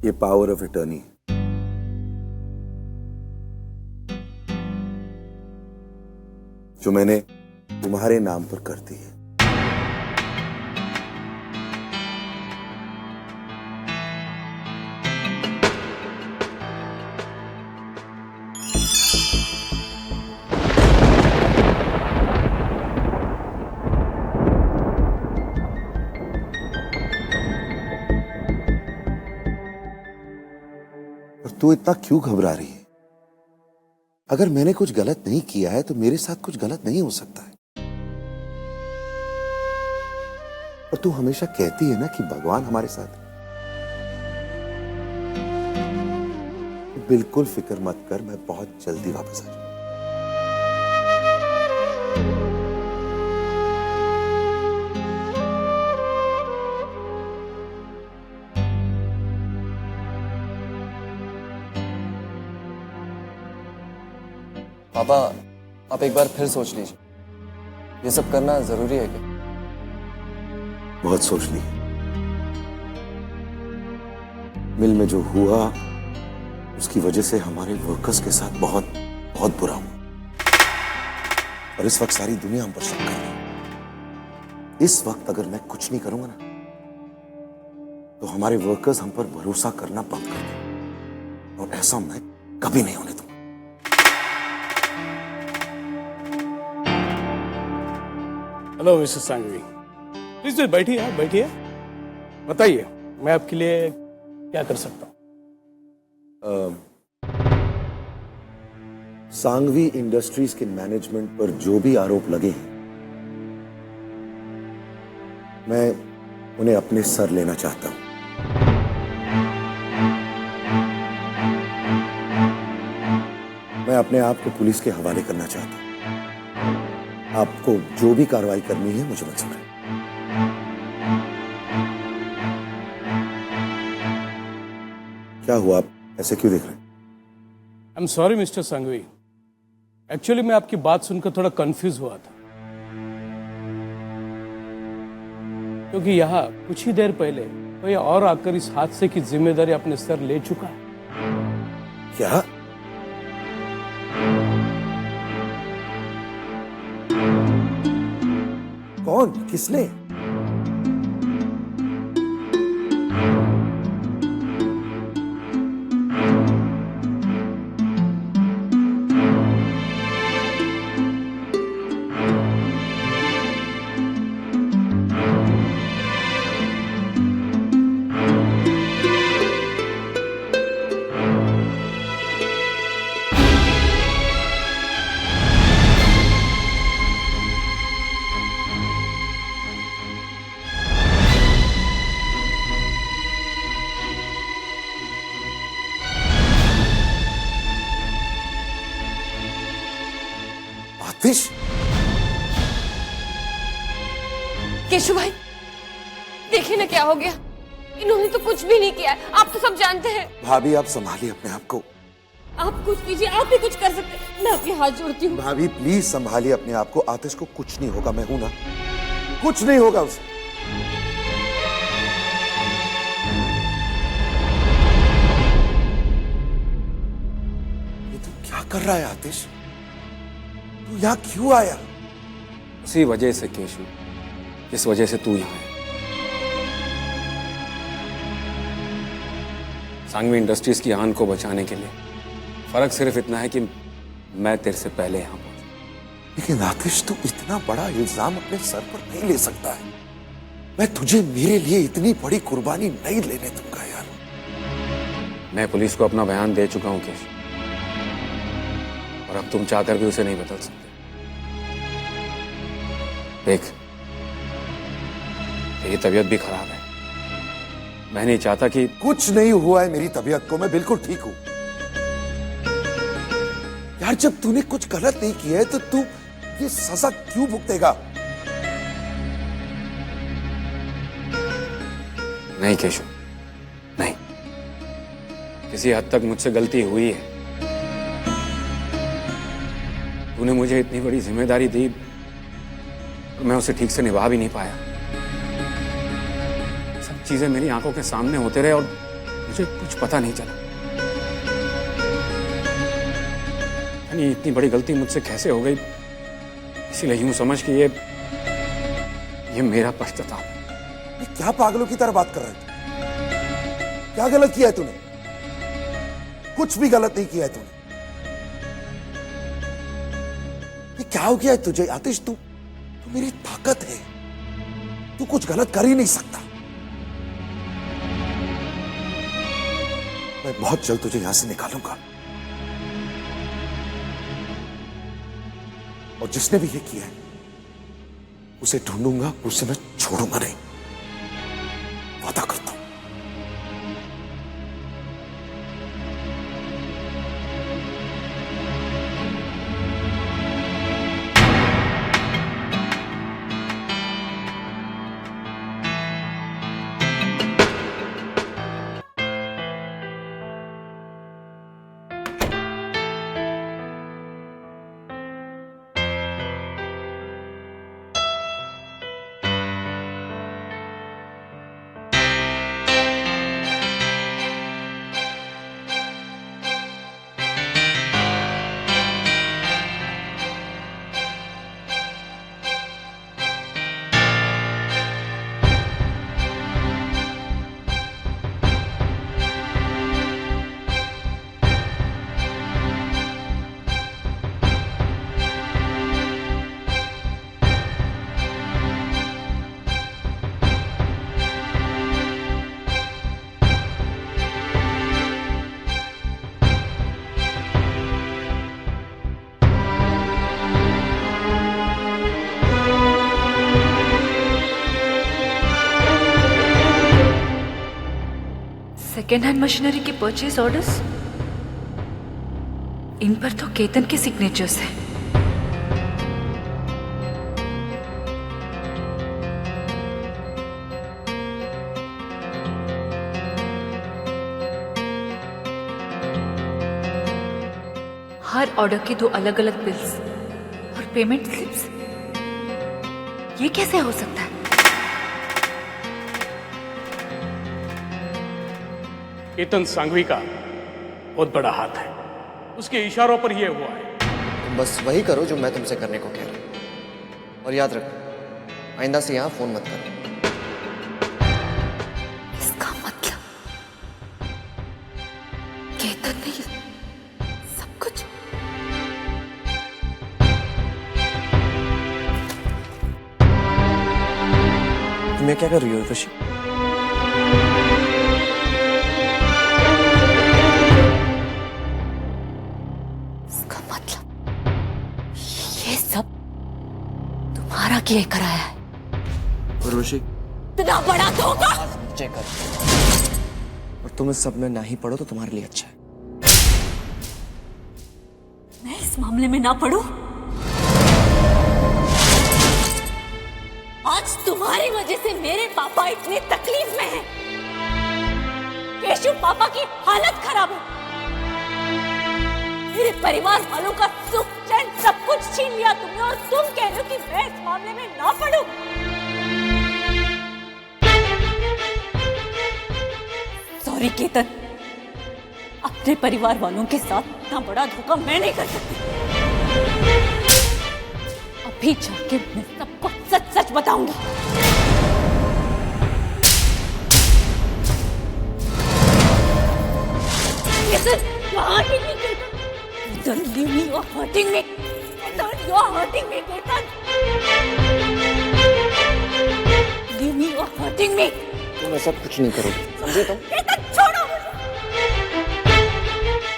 ये power of attorney जो मैंने तुम्हारे नाम पर कर दी है। और तू इतना क्यों घबरा रही है? अगर मैंने कुछ गलत नहीं किया है तो मेरे साथ कुछ गलत नहीं हो सकता है। और तू हमेशा कहती है ना कि भगवान हमारे साथ है। तो बिल्कुल फिक्र मत कर, मैं बहुत जल्दी वापस आ जाऊंगा। पापा, आप एक बार फिर सोच लीजिए, ये सब करना जरूरी है क्या? बहुत सोच ली। मिल में जो हुआ उसकी वजह से हमारे वर्कर्स के साथ बहुत बहुत बुरा हुआ और इस वक्त सारी दुनिया हम पर शक कर रही है। इस वक्त अगर मैं कुछ नहीं करूंगा ना तो हमारे वर्कर्स हम पर भरोसा करना बंद कर देंगे और ऐसा मैं कभी नहीं होने दूंगा। हेलो मिस्टर सांघवी, प्लीज बैठिए, आप बैठिए। बताइए मैं आपके लिए क्या कर सकता हूँ? सांघवी इंडस्ट्रीज के मैनेजमेंट पर जो भी आरोप लगे हैं मैं उन्हें अपने सर लेना चाहता हूं। मैं अपने आप को पुलिस के हवाले करना चाहता हूं। आपको जो भी कार्रवाई करनी है मुझे मंजूर है। क्या हुआ, आप ऐसे क्यों देख रहे हैं? I am sorry mister Sanghvi, actually मैं आपकी बात सुनकर थोड़ा कंफ्यूज हुआ था, क्योंकि यहाँ कुछ ही देर पहले कोई और आकर इस हादसे की जिम्मेदारी अपने सर ले चुका है। क्या? कौन? किसने? आतिश? केशु भाई, देखिए ना क्या हो गया। इन्होंने तो कुछ भी नहीं किया, आप तो सब जानते हैं। भाभी आप संभालिए अपने आप को। आप कुछ कीजिए, आप भी कुछ कर सकते हैं। मैं आपके हाथ जोड़ती हूँ। भाभी प्लीज संभालिए अपने आप को। आतिश को कुछ नहीं होगा, मैं हूं ना, कुछ नहीं होगा उसे। ये तू क्या कर रहा है आतिश? तू यहाँ क्यों आया? उसी वजह से केशु, जिस वजह से तू यहाँ है। सांघवी इंडस्ट्रीज की आन को बचाने के लिए फर्क सिर्फ इतना है कि मैं तेरे से पहले यहाँ पहुंचा। लेकिन आतिश तू इतना बड़ा इल्जाम अपने सर पर नहीं ले सकता है। मैं तुझे मेरे लिए इतनी बड़ी कुर्बानी नहीं लेने दूंगा यार। मैं पुलिस को अपना बयान दे चुका हूं केशु, और अब तुम चाहकर भी उसे नहीं बदल सकते। देख, तेरी तबीयत भी खराब है। मैं नहीं चाहता कि कुछ नहीं हुआ है मेरी तबीयत को, मैं बिल्कुल ठीक हूं। यार जब तूने कुछ गलत नहीं किया है तो तू ये सजा क्यों भुगतेगा? नहीं केशु, नहीं। किसी हद तक मुझसे गलती हुई है। तूने मुझे इतनी बड़ी जिम्मेदारी दी और मैं उसे ठीक से निभा भी नहीं पाया। सब चीजें मेरी आंखों के सामने होते रहे और मुझे कुछ पता नहीं चला। यानी इतनी बड़ी गलती मुझसे कैसे हो गई, इसीलिए यूं समझ कि ये मेरा पश्चाताप है। ये क्या पागलों की तरह बात कर रहे थे? क्या गलत किया है तूने? कुछ भी गलत नहीं किया है तूने। ये क्या हो गया है तुझे आतिश? तू मेरी ताकत है, तू कुछ गलत कर ही नहीं सकता। मैं बहुत जल्द तुझे यहां से निकालूंगा, और जिसने भी ये किया है उसे ढूंढूंगा, उसे मैं छोड़ूंगा नहीं, वादा करता हूं। सेकेंड हैंड मशीनरी के परचेज ऑर्डर्स, इन पर तो केतन के सिग्नेचर्स हैं। हर ऑर्डर की 2 अलग अलग बिल्स और पेमेंट स्लिप्स, ये कैसे हो सकता है? केतन सांघवी का बहुत बड़ा हाथ है, उसके इशारों पर यह हुआ है। तुम बस वही करो जो मैं तुमसे करने को कह रहा हूं, और याद रखो आइंदा से यहां फोन मत करो। इसका मतलब केतन ने सब कुछ। तुम क्या कर रही हो उर्वशी? किए कराया है उर्वशी। इतना बड़ा धोखा। चेक कर, और तुम इस सब में ना ही पढ़ो तो तुम्हारे लिए अच्छा है। मैं इस मामले में ना पढ़ूं? आज तुम्हारी वजह से मेरे पापा इतनी तकलीफ में हैं। केशव पापा की हालत खराब है, मेरे परिवार वालों का सुख चैन सब कुछ छीन लिया तुमने, और तुम कह रहे हो कि मैं इस मामले में ना पढ़ूं? सॉरी केतन, अपने परिवार वालों के साथ इतना बड़ा धोखा मैं नहीं कर सकती। अभी जाके मैं सबको सच सच बताऊंगी। केतन, वहां की नहीं Ketan. Don't leave me, you're hurting me. You're hurting me, Ketan. Leave me, you're hurting me. तुम ऐसा कुछ नहीं करोगे, समझे तुम? Ketan, छोड़ो मुझे।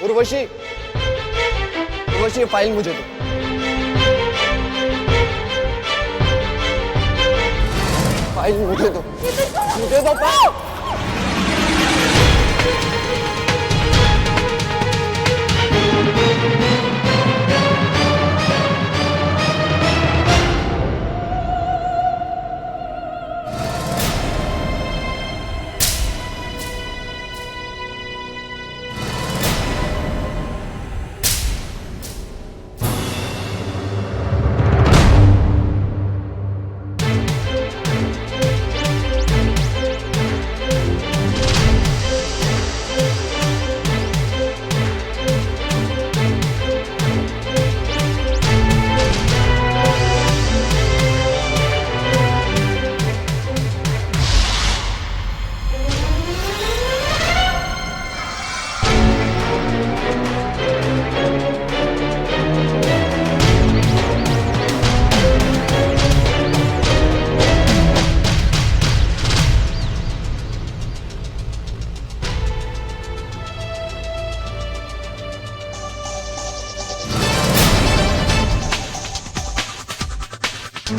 उर्वशी, उर्वशी ये फाइल मुझे दो। फाइल मुझे दो, मुझे दो फाइल। जो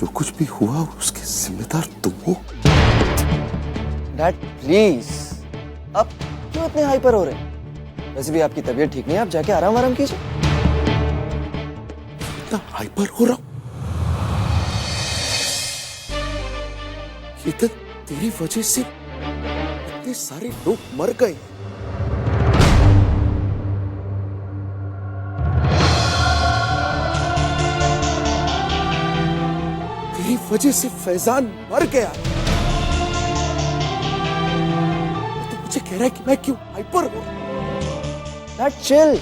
कुछ भी हुआ उसके जिम्मेदार तुम हो। डैड प्लीज, अब क्यों इतने हाइपर हो रहे हैं? वैसे भी आपकी तबीयत ठीक नहीं है, आप जाके आराम कीजिए। इतना हाइपर हो रहा हूं ये तो तेरी वजह से इतने सारे लोग मर गए। तेरी वजह से फैजान मर गया। तो मुझे कह रहा है कि मैं क्यों हाइपर हूं? डैड चिल,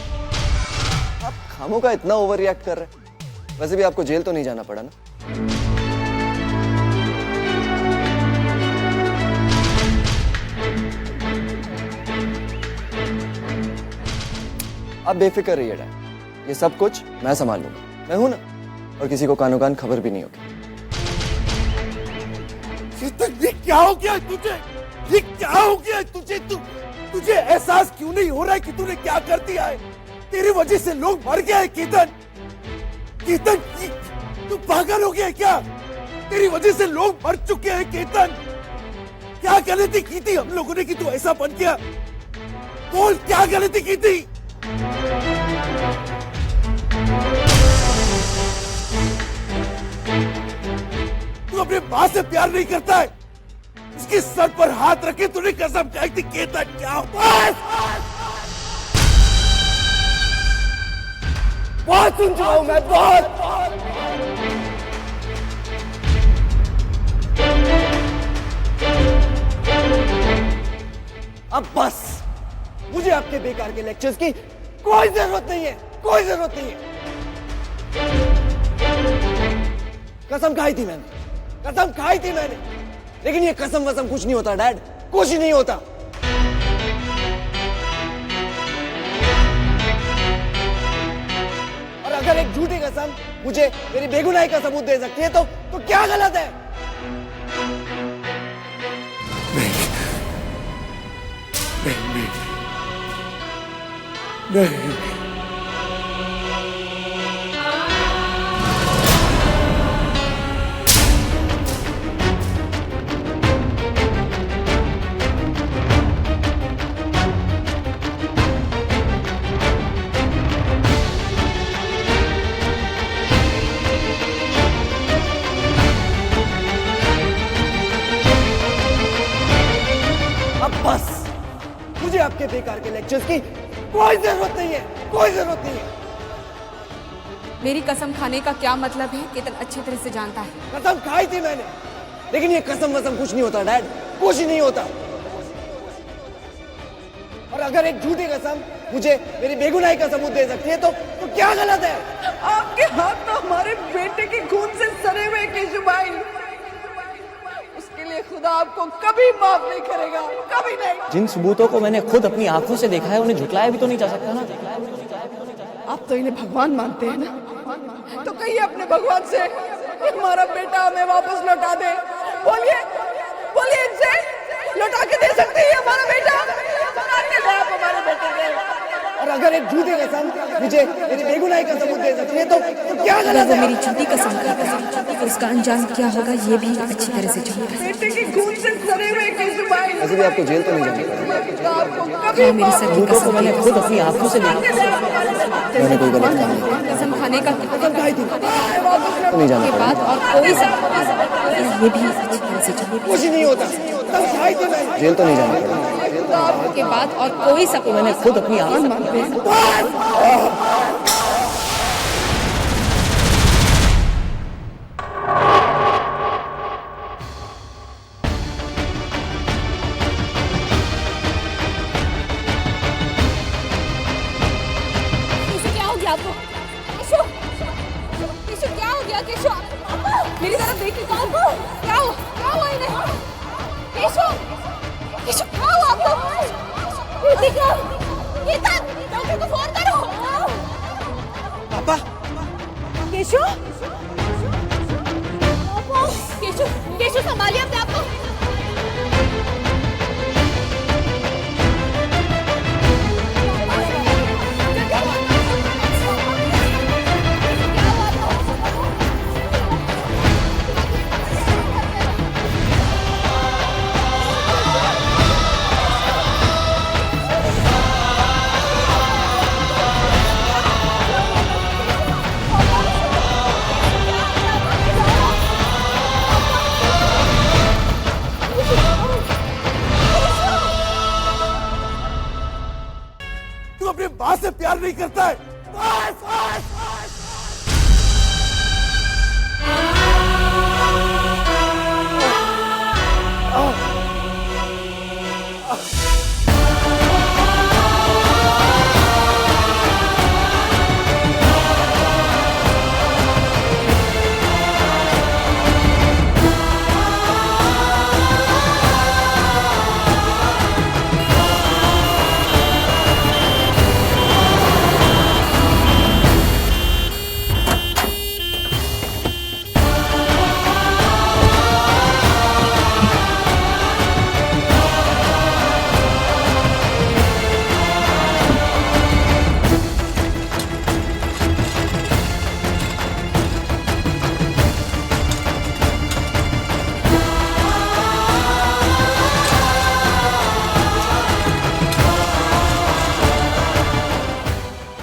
आप खामों का इतना ओवर रिएक्ट कर रहे हैं। वैसे भी आपको जेल तो नहीं जाना पड़ा ना। आप बेफिक्र रहिए डैड, ये सब कुछ मैं संभाल लूंगा। मैं हूं ना, और किसी को कानो कान खबर भी नहीं होगी। ये क्या हो गया तुझे? ये क्या हो गया तुझे? तुझे एहसास क्यों नहीं हो रहा है कि तूने क्या कर दिया है? तेरी वजह से लोग मर गए हैं केतन। केतन, तू पागल हो गया है क्या? तेरी वजह से लोग मर चुके हैं केतन। क्या गलती की थी हम लोगों ने कि तू ऐसा बन गया? बोल, क्या गलती की थी? तू अपने माँ से प्यार नहीं करता है? उसके सर पर हाथ रखे तूने कसम खाई थी केतन। क्या बहुत सुन चुका हूं मैं, बहुत। अब बस, मुझे आपके बेकार के लेक्चर्स की कोई जरूरत नहीं है, कोई जरूरत नहीं है। कसम खाई थी मैंने, कसम खाई थी मैंने, लेकिन ये कसम वसम कुछ नहीं होता डैड, कुछ नहीं होता। और अगर एक झूठी कसम मुझे मेरी बेगुनाही का सबूत दे सकती है तो क्या गलत है? नहीं। अब बस, मुझे आपके बेकार के लेक्चर्स की कोई जरूरत नहीं है, कोई जरूरत नहीं है। मेरी कसम खाने का क्या मतलब है केतन अच्छी तरह से जानता है। कसम खाई थी मैंने, लेकिन ये कसम वसम कुछ नहीं होता डैड, कुछ नहीं होता। और अगर एक झूठी कसम मुझे मेरी बेगुनाही का सबूत दे सकती है तो क्या गलत है? आपके हाथ तो हमारे बेटे के खून से सने हुए केशव भाई, उसके लिए खुदा आपको कभी माफ नहीं करेगा, कभी नहीं। जिन सबूतों को मैंने खुद अपनी आंखों से देखा है उन्हें झुटलाया भी तो नहीं जा सकता ना। आप तो इन्हें भगवान मानते हैं ना, तो कहिए अपने भगवान से कि हमारा बेटा हमें वापस लौटा दे। बोलिए, बोलिए इनसे, लौटा के दे सकते हैं हमारा बेटा? लौटा के दे आप हमारे बेटे के। और अगर एक झूठी कसम मुझे मेरी बेगुनाही का सबूत दे सकती है तो क्या गलत है? मेरी झूठी कसम का उसका अंजाम क्या होगा ये भी अच्छी तरह से जानता है। बेटे के खून से सने हुए केशव भाई, वैसे भी आपको जेल तो नहीं जाना। आपको कभी मेरी सर की सबूतों को मैंने खुद अपनी आंखों से देखा। मैंने कोई गलत काम नहीं किया। कसम खाने मिलने का तो नहीं जाना के बाद और कोई ये भी कुछ नहीं होता, जेल तो नहीं जाना पड़ेगा। के बाद और कोई सपना मैंने खुद अपनी आंखें मानते हैं। केशु, क्या हो गया आपको? केशु, केशु, क्या हो गया केशु? मेरी तरफ देखिए, क्या हुआ इन्हें? केशु, केशु, क्या हुआ आपको? गीता, डॉक्टर को फोन करो। पापा, केशु, केशु, केशु, संभालिए अपने आप को। तू अपनी माँ से प्यार नहीं करता है।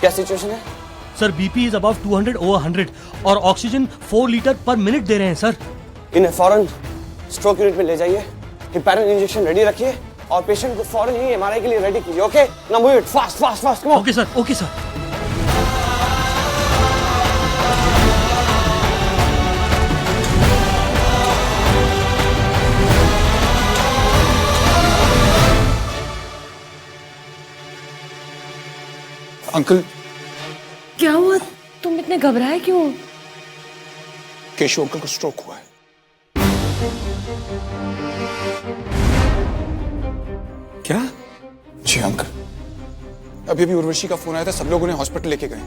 क्या सिचुएशन है? Sir BP is above 200 over 100 और ऑक्सीजन 4 लीटर पर मिनट दे रहे हैं सर। इन्हें फौरन स्ट्रोक यूनिट में ले जाइए, हिपैरिन इंजेक्शन रेडी रखिए और पेशेंट को फौरन ही एमआरआई के लिए रेडी कीजिए। Okay, now move it fast fast fast, come on. Okay sir, okay sir. Uncle, क्या हुआ? तुम इतने घबराए क्यों? केशु अंकल को स्ट्रोक हुआ है। क्या? जी अंकल, अभी अभी उर्वशी का फोन आया था, सब लोग उन्हें हॉस्पिटल लेके गए।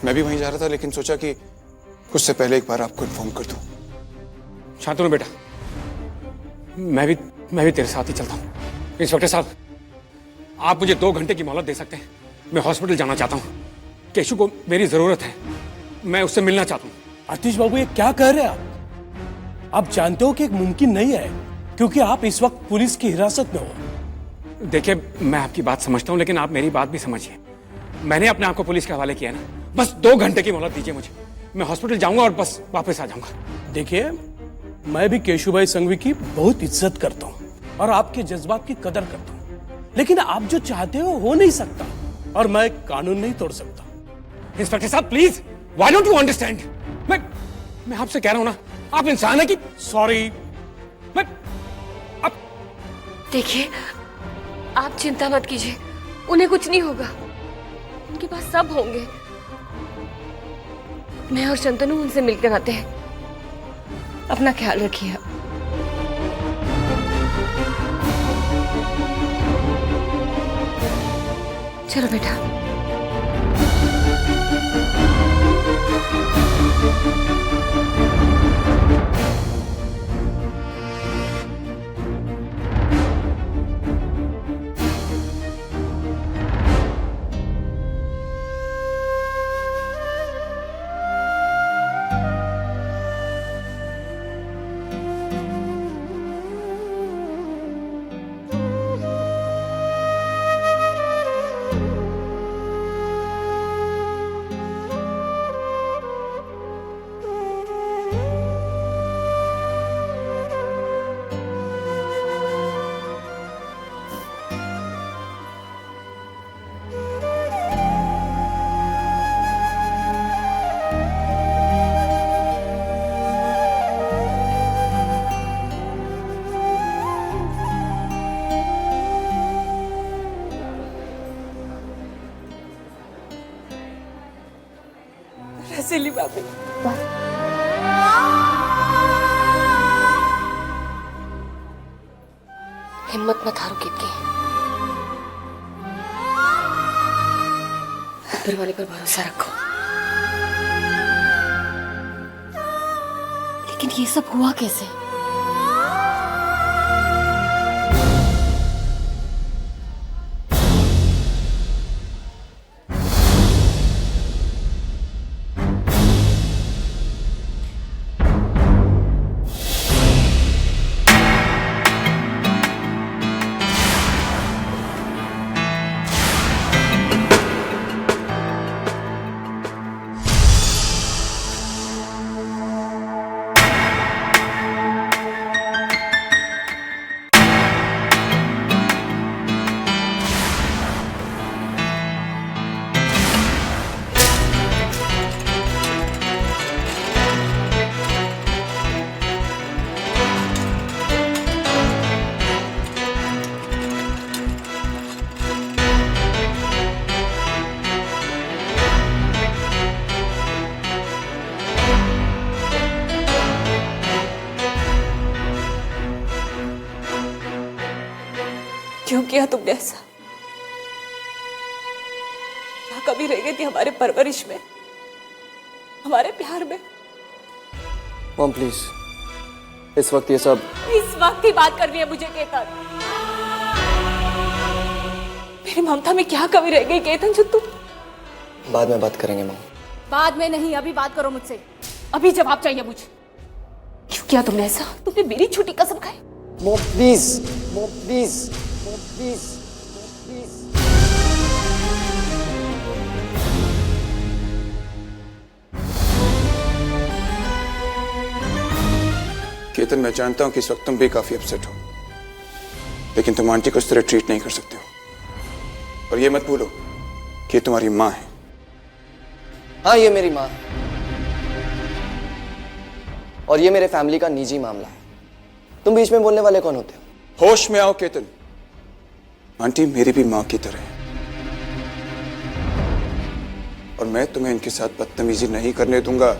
मैं भी वहीं जा रहा था, लेकिन सोचा कि उससे पहले एक बार आपको इन्फॉर्म कर दूं। शांतनु बेटा, मैं भी तेरे साथ ही चलता हूँ। इंस्पेक्टर साहब, आप मुझे 2 घंटे की मोहलत दे सकते हैं? मैं हॉस्पिटल जाना चाहता हूँ। केशु को मेरी जरूरत है, मैं उससे मिलना चाहता हूँ। आतिश बाबू, ये क्या कह रहे हैं आप? आप जानते हो कि एक मुमकिन नहीं है, क्योंकि आप इस वक्त पुलिस की हिरासत में हो। देखिए, मैं आपकी बात समझता हूँ, लेकिन आप मेरी बात भी समझिए। मैंने अपने आप को पुलिस के हवाले किया ना, बस 2 घंटे की मोहलत दीजिए मुझे। मैं हॉस्पिटल जाऊंगा और बस वापस आ जाऊंगा। देखिए, मैं भी केशुभाई संघवी की बहुत इज्जत करता हूँ और आपके जज्बात की कदर करता हूँ, लेकिन आप जो चाहते हो नहीं सकता और मैं कानून नहीं तोड़ सकता। इंस्पेक्टर साहब please, why don't you understand? मैं आपसे कह रहा हूं ना, आप इंसान है कि सॉरी। मैं आप देखिए, आप चिंता मत कीजिए, उन्हें कुछ नहीं होगा, उनके पास सब होंगे। मैं और शंतनु उनसे मिलकर आते हैं। अपना ख्याल रखिए आप। चलो बेटा। सिली भाभी। हिम्मत मत हारो कीर्ति, ऊपर वाले पर भरोसा रखो। लेकिन ये सब हुआ कैसे? क्यों किया तुमने ऐसा? क्या कमी रह गई थी हमारे परवरिश में, हमारे प्यार में? मॉम प्लीज, इस वक्त ये सब इस वक्त ही बात करनी है मुझे केतन। मेरी ममता में क्या कमी रह गई केतन जो तुम? बाद में बात करेंगे मॉम। बाद में नहीं, अभी बात करो मुझसे। अभी जवाब चाहिए मुझे। क्यों किया तुमने ऐसा? तुमने मेरी छुट्टी कसम खाई। Mom please, mom please, mom please, please. Ketan, मैं जानता हूं कि इस वक्त तुम भी काफी अपसेट हो, लेकिन तुम आंटी को इस तरह ट्रीट नहीं कर सकते हो। और ये मत भूलो कि तुम्हारी माँ है। हाँ, ये मेरी माँ है और ये मेरे फैमिली का निजी मामला है। तुम बीच में बोलने वाले कौन होते हो? होश में आओ केतन, आंटी मेरी भी माँ की तरह है और मैं तुम्हें इनके साथ बदतमीजी नहीं करने दूंगा।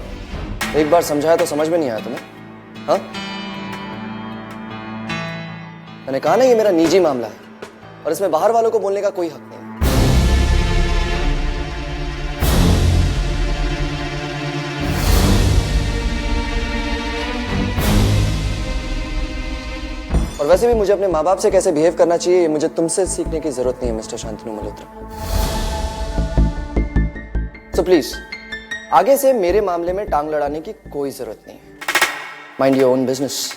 एक बार समझाया तो समझ में नहीं आया तुम्हें? हाँ, मैंने कहा ना ये मेरा निजी मामला है और इसमें बाहर वालों को बोलने का कोई हक नहीं। और वैसे भी मुझे अपने माँ बाप से कैसे बिहेव करना चाहिए ये मुझे तुमसे सीखने की जरूरत नहीं है मिस्टर शांतनु मल्होत्रा। तो प्लीज आगे से मेरे मामले में टांग लड़ाने की कोई जरूरत नहीं है। Mind your own business.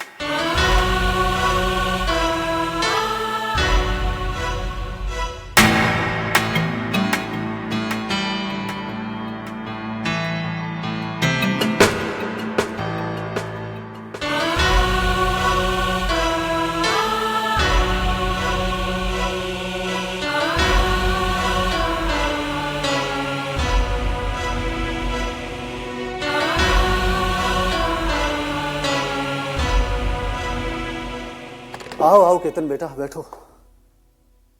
आओ आओ केतन बेटा, बैठो।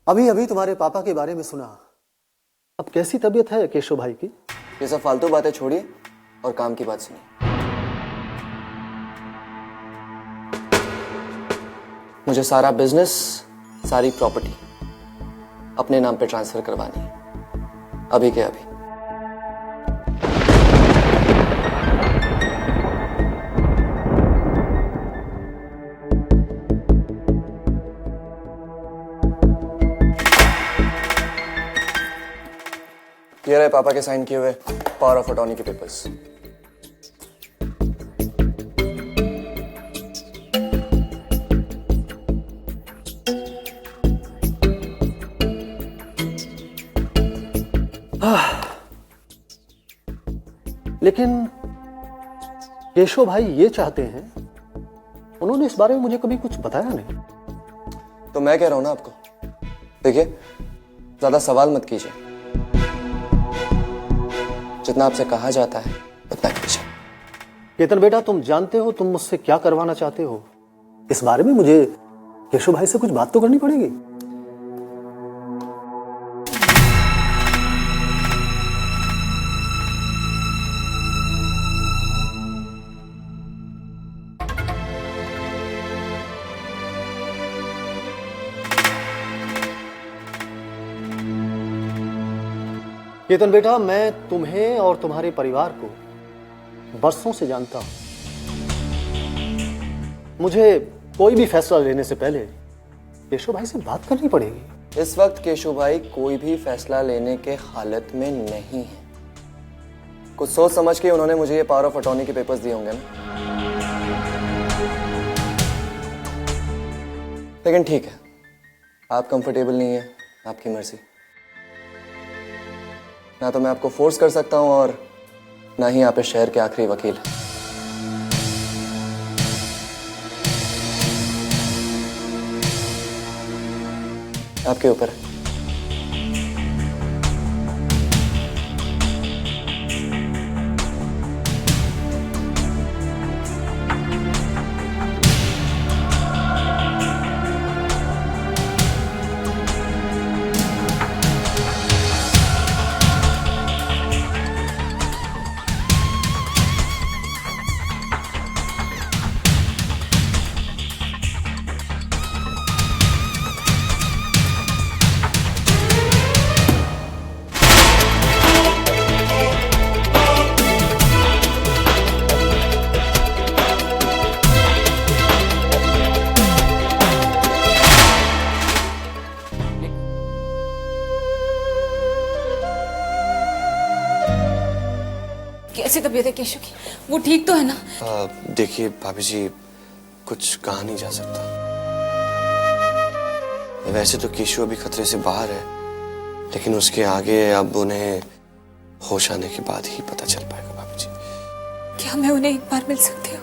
अभी अभी तुम्हारे पापा के बारे में सुना। अब कैसी तबीयत है केशव भाई की? ये सब फालतू बातें छोड़िए और काम की बात सुनिए। मुझे सारा बिजनेस, सारी प्रॉपर्टी अपने नाम पे ट्रांसफर करवानी है, अभी के अभी। ये रहे पापा के साइन किए हुए पावर ऑफ अटॉर्नी के पेपर्स। लेकिन केशव भाई ये चाहते हैं, उन्होंने इस बारे में मुझे कभी कुछ बताया नहीं। तो मैं कह रहा हूं ना आपको, देखिए ज्यादा सवाल मत कीजिए, जितना आपसे कहा जाता है उतना कीजिए। केतन बेटा, तुम जानते हो तुम मुझसे क्या करवाना चाहते हो? इस बारे में मुझे केशव भाई से कुछ बात तो करनी पड़ेगी। केतन बेटा, मैं तुम्हें और तुम्हारे परिवार को बरसों से जानता हूं। मुझे कोई भी फैसला लेने से पहले केशव भाई से बात करनी पड़ेगी। इस वक्त केशव भाई कोई भी फैसला लेने के हालत में नहीं है। कुछ सोच समझ के उन्होंने मुझे ये पावर ऑफ अटॉर्नी के पेपर्स दिए होंगे ना। लेकिन ठीक है, आप कंफर्टेबल नहीं है, आपकी मर्जी। ना तो मैं आपको फोर्स कर सकता हूं और ना ही आप इस शहर के आखिरी वकील हैं। आपके ऊपर है। कैसी तबीयत है केशव की? वो ठीक तो है ना? देखिए भाभी जी, कुछ कहा नहीं जा सकता। वैसे तो केशव अभी खतरे से बाहर है, लेकिन उसके आगे अब उन्हें होश आने के बाद ही पता चल पाएगा भाभी जी। क्या मैं उन्हें एक बार मिल सकती हूँ?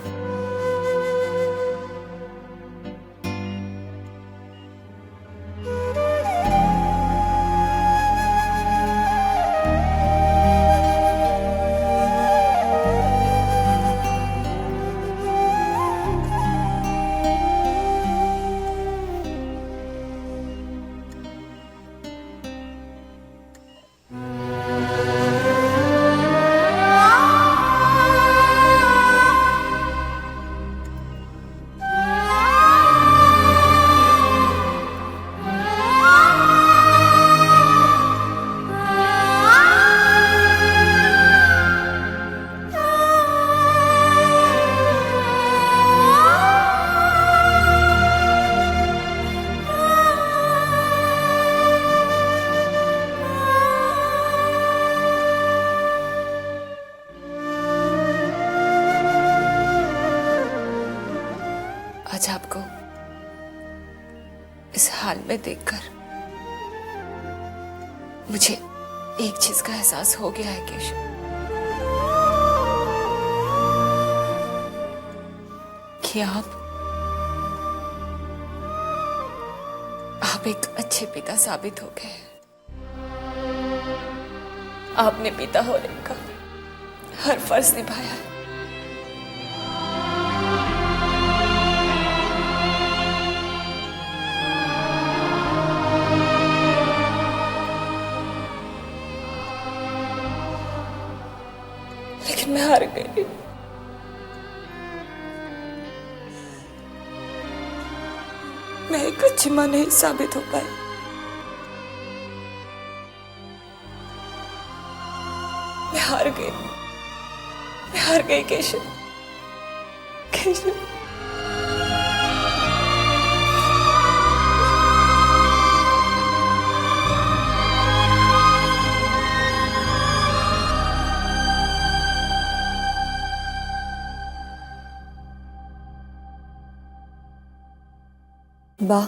आज आपको इस हाल में देखकर मुझे एक चीज का एहसास हो गया है केशव, कि आप एक अच्छे पिता साबित हो गए। आपने पिता होने का हर फर्ज निभाया है। लेकिन मैं हार गई। मैं एक अच्छी मां नहीं साबित हो पाई। मैं हार गई केशव। बा,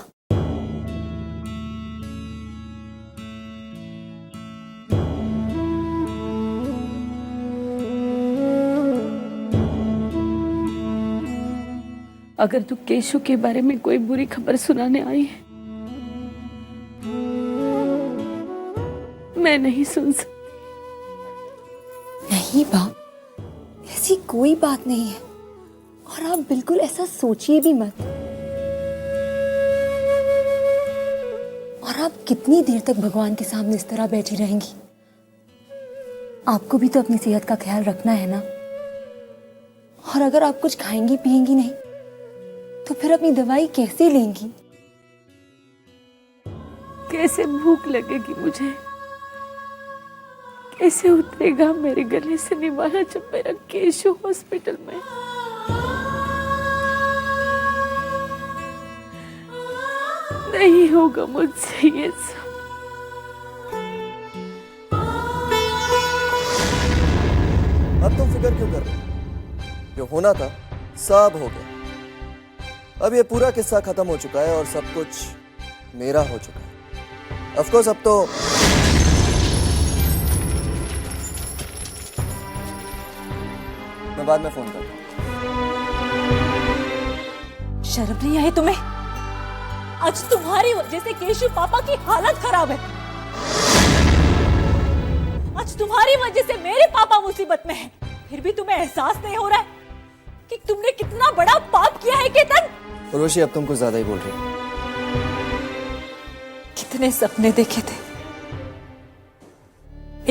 अगर तू केशव के बारे में कोई बुरी खबर सुनाने आई है, मैं नहीं सुन सकती। नहीं बा, ऐसी कोई बात नहीं है, और आप बिल्कुल ऐसा सोचिए भी मत। और आप कितनी देर तक भगवान के सामने इस तरह बैठी रहेंगी? आपको भी तो अपनी सेहत का ख्याल रखना है ना। और अगर आप कुछ खाएंगी पिएंगी नहीं, तो फिर अपनी दवाई कैसे लेंगी? कैसे भूख लगेगी मुझे? कैसे उतरेगा मेरे गले से निभाना जब मेरा केशु हॉस्पिटल में। नहीं होगा मुझसे ये सब। अब तुम फिक्र क्यों कर रहे हो? जो होना था सब हो गया। अब ये पूरा किस्सा खत्म हो चुका है और सब कुछ मेरा हो चुका है। ऑफ कोर्स अब तो मैं बाद में फोन करता हूं। शर्म नहीं आई तुम्हें? आज तुम्हारी वजह से केशु पापा की हालत खराब है। आज तुम्हारी वजह से मेरे पापा मुसीबत में हैं। फिर भी तुम्हें एहसास नहीं हो रहा है कि तुमने कितना बड़ा पाप किया है केतन। रोशी अब तुम कुछ ज्यादा ही बोल रही हो। कितने सपने देखे थे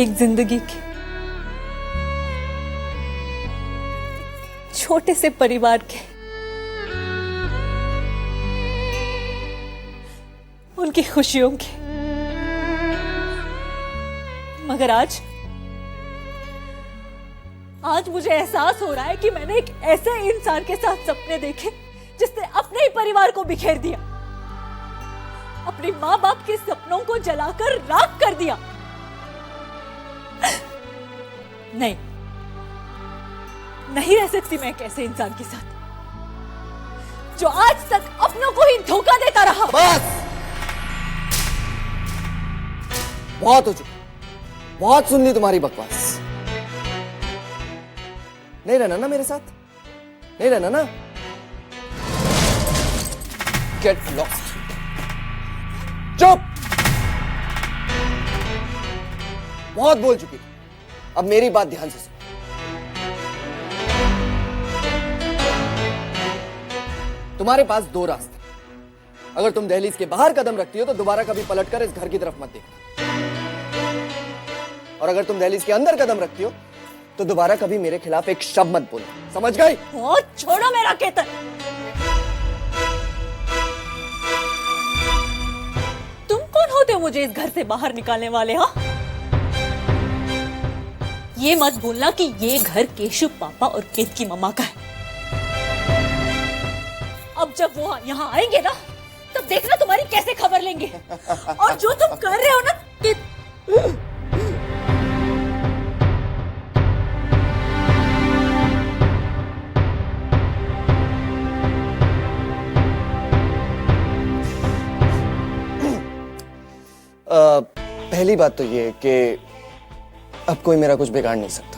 एक जिंदगी के, छोटे से परिवार के, उनकी खुशियों के। मगर आज मुझे एहसास हो रहा है कि मैंने एक ऐसे इंसान के साथ सपने देखे जिसने अपने ही परिवार को बिखेर दिया, अपने माँ बाप के सपनों को जलाकर राख कर दिया। नहीं रह सकती मैं एक ऐसे इंसान के साथ जो आज तक अपनों को ही धोखा देता रहा। बस बहुत हो चुका, बहुत सुन ली तुम्हारी बकवास। नहीं रहना ना मेरे साथ, नहीं रहना ना। Get lost. चुप। बहुत बोल चुकी, अब मेरी बात ध्यान से सुनो। तुम्हारे पास दो रास्ते। अगर तुम दहलीज के बाहर कदम रखती हो तो दोबारा कभी पलटकर इस घर की तरफ मत देखना, और अगर तुम दहलीज के अंदर कदम रखती हो तो दोबारा कभी मेरे खिलाफ एक शब्द मत बोलो, समझ गई? छोड़ो मेरा केतन। तुम कौन होते हो मुझे इस घर से बाहर निकालने वाले? हाँ, ये मत बोलना कि ये घर केशु पापा और केत की मम्मा का है। अब जब वो यहाँ आएंगे ना, तब देखना तुम्हारी कैसे खबर लेंगे। और जो तुम कर रहे हो ना कि पहली बात तो ये कि अब कोई मेरा कुछ बिगाड़ नहीं सकता,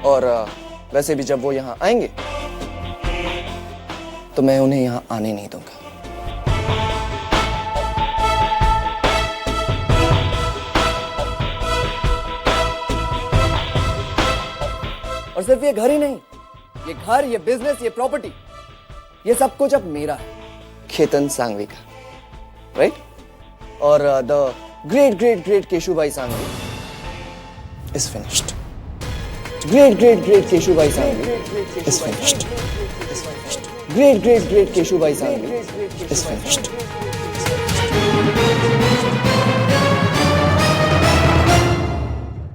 और वैसे भी जब वो यहां आएंगे तो मैं उन्हें यहां आने नहीं दूंगा। और सिर्फ ये घर ही नहीं, ये घर, ये बिजनेस, ये प्रॉपर्टी, ये सब कुछ अब मेरा है, केतन सांघवी का, राइट? और the great great great Keshubhai Sanghvi is finished. Great great great Keshubhai Sanghvi is finished. Great great great Keshubhai Sanghvi is finished.